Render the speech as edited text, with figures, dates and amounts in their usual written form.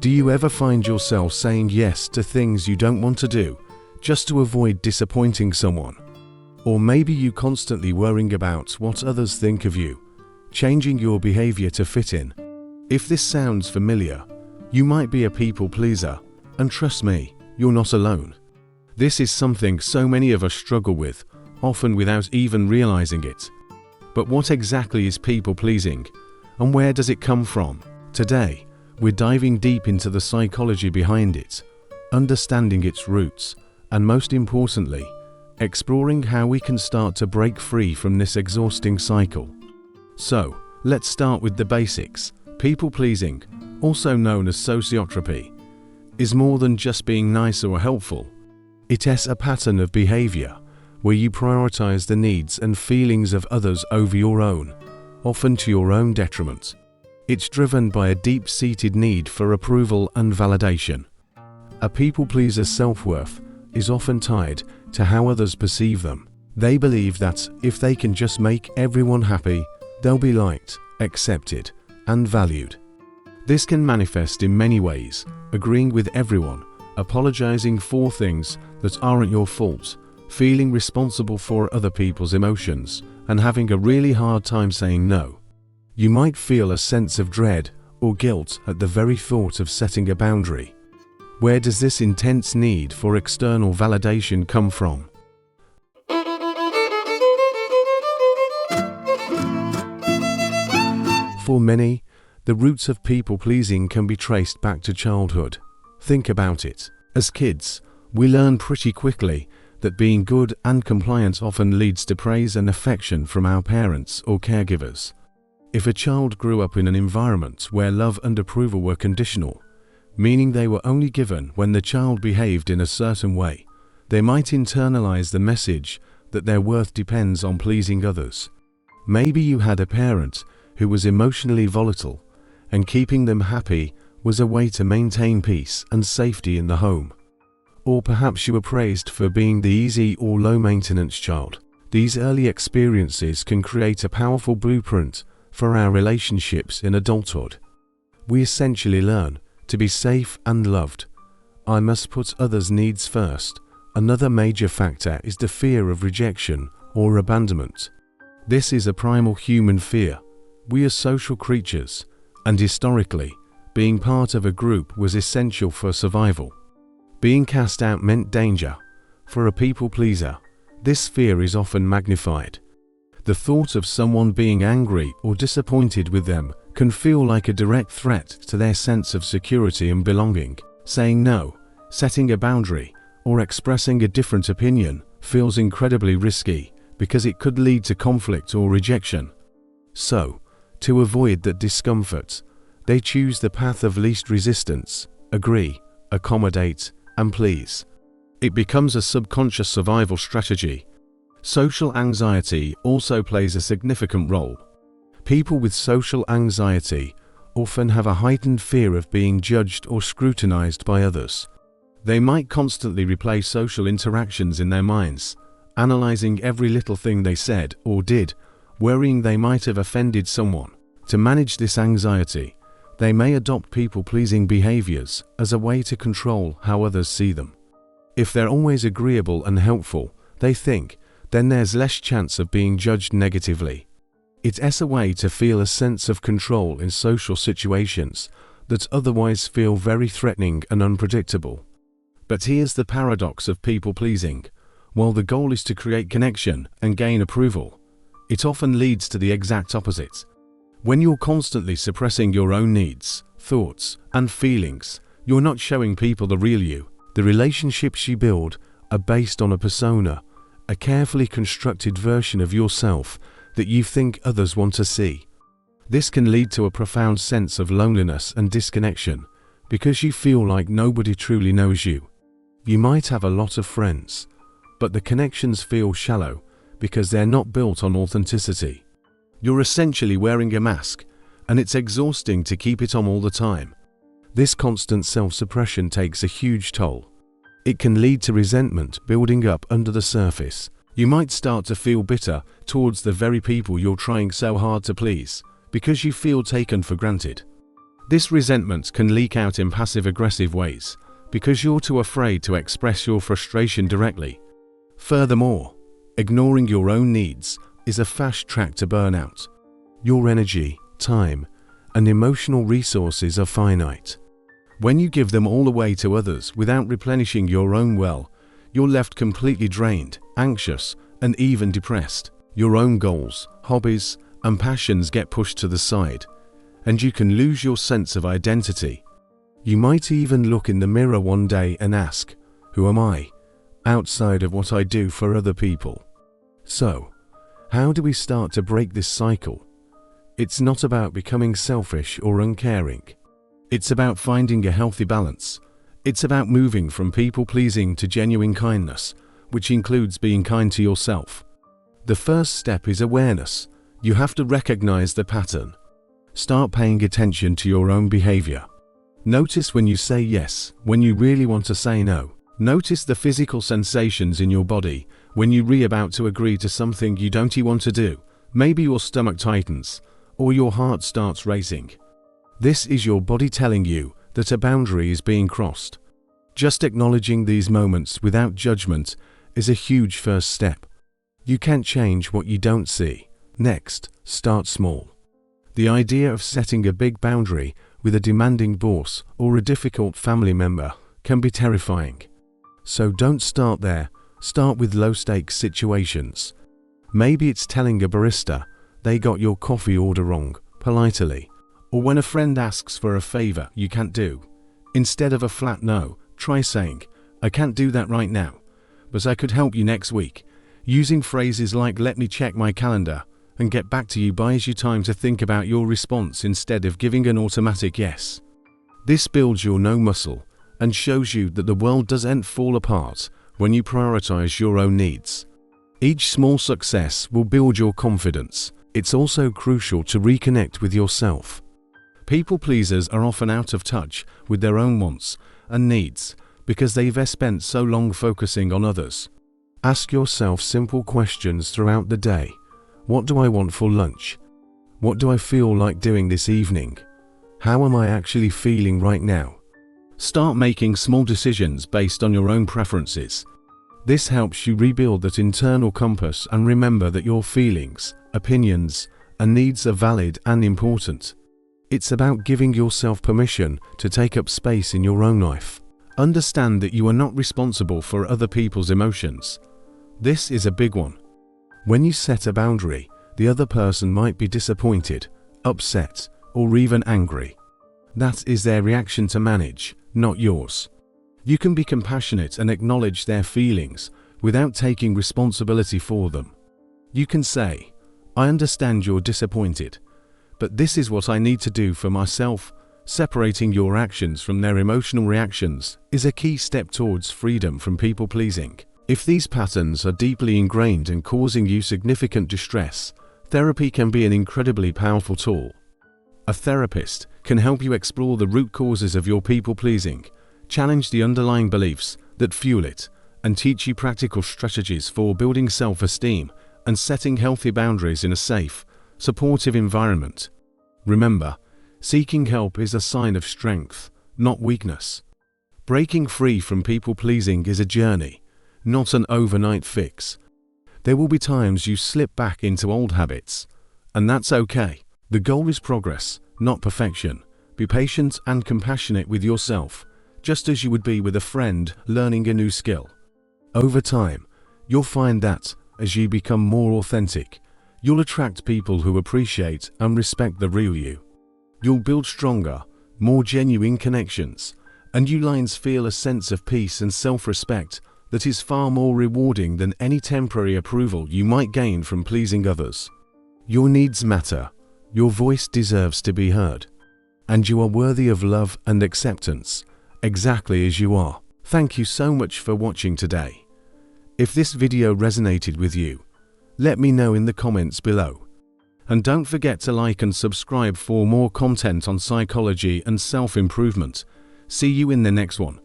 Do you ever find yourself saying yes to things you don't want to do, just to avoid disappointing someone? Or maybe you constantly worrying about what others think of you, changing your behavior to fit in. If this sounds familiar, you might be a people pleaser, and trust me, you're not alone. This is something so many of us struggle with, often without even realizing it. But what exactly is people pleasing, and where does it come from? Today, we're diving deep into the psychology behind it, understanding its roots, and most importantly, exploring how we can start to break free from this exhausting cycle. So, let's start with the basics. People pleasing, also known as sociotropy, is more than just being nice or helpful. It is a pattern of behavior where you prioritize the needs and feelings of others over your own, often to your own detriment. It's driven by a deep-seated need for approval and validation. A people pleaser's self-worth is often tied to how others perceive them. They believe that if they can just make everyone happy, they'll be liked, accepted, and valued. This can manifest in many ways: agreeing with everyone, apologizing for things that aren't your fault, feeling responsible for other people's emotions, and having a really hard time saying no. You might feel a sense of dread or guilt at the very thought of setting a boundary. Where does this intense need for external validation come from? For many, the roots of people-pleasing can be traced back to childhood. Think about it. As kids, we learn pretty quickly that being good and compliant often leads to praise and affection from our parents or caregivers. If a child grew up in an environment where love and approval were conditional, meaning they were only given when the child behaved in a certain way, they might internalize the message that their worth depends on pleasing others. Maybe you had a parent who was emotionally volatile, and keeping them happy was a way to maintain peace and safety in the home. Or perhaps you were praised for being the easy or low-maintenance child. These early experiences can create a powerful blueprint for our relationships in adulthood. We essentially learn to be safe and loved. I must put others' needs first. Another major factor is the fear of rejection or abandonment. This is a primal human fear. We are social creatures, and historically, being part of a group was essential for survival. Being cast out meant danger. For a people pleaser, this fear is often magnified. The thought of someone being angry or disappointed with them can feel like a direct threat to their sense of security and belonging. Saying no, setting a boundary, or expressing a different opinion feels incredibly risky because it could lead to conflict or rejection. So, to avoid that discomfort, they choose the path of least resistance: agree, accommodate, and please. It becomes a subconscious survival strategy. Social anxiety also plays a significant role. People with social anxiety often have a heightened fear of being judged or scrutinized by others. They might constantly replay social interactions in their minds, analyzing every little thing they said or did, worrying they might have offended someone. To manage this anxiety, they may adopt people-pleasing behaviors as a way to control how others see them. If they're always agreeable and helpful, they think, then there's less chance of being judged negatively. It's a way to feel a sense of control in social situations that otherwise feel very threatening and unpredictable. But here's the paradox of people-pleasing. While the goal is to create connection and gain approval, it often leads to the exact opposite. When you're constantly suppressing your own needs, thoughts, and feelings, you're not showing people the real you. The relationships you build are based on a persona, a carefully constructed version of yourself that you think others want to see. This can lead to a profound sense of loneliness and disconnection because you feel like nobody truly knows you. You might have a lot of friends, but the connections feel shallow because they're not built on authenticity. You're essentially wearing a mask, and it's exhausting to keep it on all the time. This constant self-suppression takes a huge toll. It can lead to resentment building up under the surface. You might start to feel bitter towards the very people you're trying so hard to please, because you feel taken for granted. This resentment can leak out in passive-aggressive ways because you're too afraid to express your frustration directly. Furthermore, ignoring your own needs is a fast track to burnout. Your energy, time, and emotional resources are finite. When you give them all away to others without replenishing your own well, you're left completely drained, anxious, and even depressed. Your own goals, hobbies, and passions get pushed to the side, and you can lose your sense of identity. You might even look in the mirror one day and ask, "Who am I, outside of what I do for other people?" So, how do we start to break this cycle? It's not about becoming selfish or uncaring. It's about finding a healthy balance. It's about moving from people-pleasing to genuine kindness, which includes being kind to yourself. The first step is awareness. You have to recognize the pattern. Start paying attention to your own behavior. Notice when you say yes, when you really want to say no. Notice the physical sensations in your body when you're about to agree to something you don't want to do. Maybe your stomach tightens, or your heart starts racing. This is your body telling you that a boundary is being crossed. Just acknowledging these moments without judgment is a huge first step. You can't change what you don't see. Next, start small. The idea of setting a big boundary with a demanding boss or a difficult family member can be terrifying. So don't start there. Start with low-stakes situations. Maybe it's telling a barista they got your coffee order wrong, politely. Or when a friend asks for a favor you can't do. Instead of a flat no, try saying, "I can't do that right now, but I could help you next week." Using phrases like "let me check my calendar" and "get back to you" buys you time to think about your response instead of giving an automatic yes. This builds your no muscle and shows you that the world doesn't fall apart when you prioritize your own needs. Each small success will build your confidence. It's also crucial to reconnect with yourself. People pleasers are often out of touch with their own wants and needs because they've spent so long focusing on others. Ask yourself simple questions throughout the day. What do I want for lunch? What do I feel like doing this evening? How am I actually feeling right now? Start making small decisions based on your own preferences. This helps you rebuild that internal compass and remember that your feelings, opinions, and needs are valid and important. It's about giving yourself permission to take up space in your own life. Understand that you are not responsible for other people's emotions. This is a big one. When you set a boundary, the other person might be disappointed, upset, or even angry. That is their reaction to manage, not yours. You can be compassionate and acknowledge their feelings without taking responsibility for them. You can say, "I understand you're disappointed, but this is what I need to do for myself." Separating your actions from their emotional reactions is a key step towards freedom from people-pleasing. If these patterns are deeply ingrained and causing you significant distress, therapy can be an incredibly powerful tool. A therapist can help you explore the root causes of your people-pleasing, challenge the underlying beliefs that fuel it, and teach you practical strategies for building self-esteem and setting healthy boundaries in a safe, supportive environment. Remember, seeking help is a sign of strength, not weakness. Breaking free from people-pleasing is a journey, not an overnight fix. There will be times you slip back into old habits, and that's okay. The goal is progress, not perfection. Be patient and compassionate with yourself, just as you would be with a friend learning a new skill. Over time, you'll find that, as you become more authentic, you'll attract people who appreciate and respect the real you. You'll build stronger, more genuine connections, and you lines feel a sense of peace and self-respect that is far more rewarding than any temporary approval you might gain from pleasing others. Your needs matter, your voice deserves to be heard, and you are worthy of love and acceptance, exactly as you are. Thank you so much for watching today. If this video resonated with you, let me know in the comments below. And don't forget to like and subscribe for more content on psychology and self-improvement. See you in the next one.